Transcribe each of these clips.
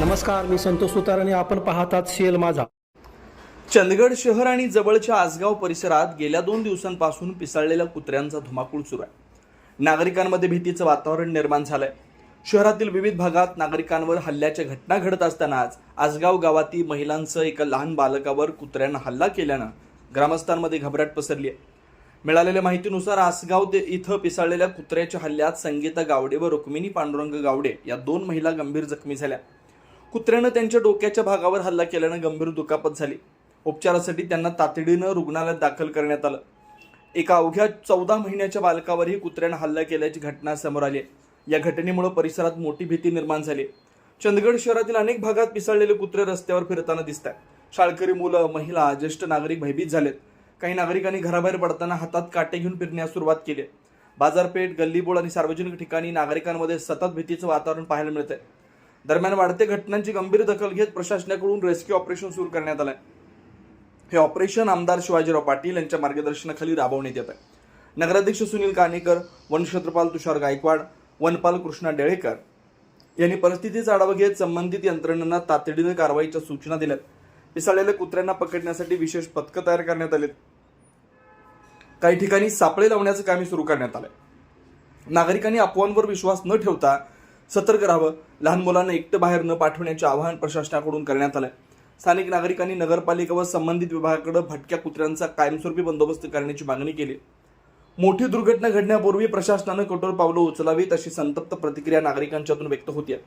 नमस्कार, मी संतोष सुतार आणि आपण पाहतात शेल माझा. चंदगड शहर आणि जवळच्या आसगाव परिसरात गेल्या 2 दिवसांपासून पिसाळलेल्या कुत्र्यांचा धुमाकूळ सुरू आहे. नागरिकांमध्ये भीतीचं वातावरण निर्माण झालंय. शहरातील विविध भागात नागरिकांवर हल्ल्याच्या घटना घडत असतानाच आसगाव गावातील महिलांसह एका लहान बालकावर कुत्र्यानं हल्ला केल्यानं ग्रामस्थांमध्ये घबराट पसरली आहे. मिळालेल्या माहितीनुसार आसगाव इथं पिसाळलेल्या कुत्र्याच्या हल्ल्यात संगीता गावडे व रुक्मिणी पांडुरंग गावडे या 2 महिला गंभीर जखमी झाल्या. कुत्र्यानं त्यांच्या डोक्याच्या भागावर हल्ला केल्यानं गंभीर दुखापत झाली. उपचारासाठी त्यांना तातडीनं रुग्णालयात दाखल करण्यात आलं. एका अवघ्या 14 महिन्याच्या बालकावरही कुत्र्यानं हल्ला केल्याची घटना समोर आली आहे. या घटनेमुळे परिसरात मोठी भीती निर्माण झाली. चंदगड शहरातील अनेक भागात पिसाळलेले कुत्रे रस्त्यावर फिरताना दिसत आहेत. शाळकरी मुलं, महिला, ज्येष्ठ नागरिक भयभीत झालेत. काही नागरिकांनी घराबाहेर पडताना हातात काटे घेऊन फिरण्यास सुरुवात केली. बाजारपेठ, गल्लीबोळ आणि सार्वजनिक ठिकाणी नागरिकांमध्ये सतत भीतीचं वातावरण पाहायला मिळत आहे. दरम्यान वाढत्या घटनांची गंभीर दखल घेत प्रशासनाकडून रेस्क्यू ऑपरेशन सुरू करण्यात आलंय. हे ऑपरेशन आमदार शिवाजीराव पाटील यांच्या मार्गदर्शनाखाली राबवण्यात येत आहे. नगराध्यक्ष सुनील कानेकर, वनक्षेत्रपाल तुषार गायकवाड, वनपाल कृष्णा डेळेकर यांनी परिस्थितीचा आढावा घेत संबंधित यंत्रणांना तातडीने कारवाईच्या सूचना दिल्यात. पिसाळलेल्या कुत्र्यांना पकडण्यासाठी विशेष पथकं तयार करण्यात आलेत. काही ठिकाणी सापळे लावण्याचं काम सुरू करण्यात आलंय. नागरिकांनी अफवांवर विश्वास न ठेवता सतर्क राहावं. लहान मुलांना एकटं बाहेर न पाठवण्याचे आवाहन प्रशासनाकडून करण्यात आलंय. स्थानिक नागरिकांनी नगरपालिका व संबंधित विभागाकडे भटक्या कुत्र्यांचा कायमस्वरूपी बंदोबस्त करण्याची मागणी केली. मोठी दुर्घटना घडण्यापूर्वी प्रशासनानं कठोर पावलं उचलावीत अशी संतप्त प्रतिक्रिया नागरिकांच्यातून व्यक्त होतीये.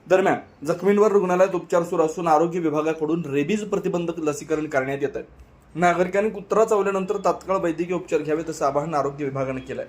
दरम्यान जखमींवर रुग्णालयात उपचार सुरू असून आरोग्य विभागाकडून रेबीज प्रतिबंधक लसीकरण करण्यात येत आहे. नागरिकांनी कुत्रा चावल्यानंतर तात्काळ वैद्यकीय उपचार घ्यावेत असं आवाहन आरोग्य विभागानं केलंय.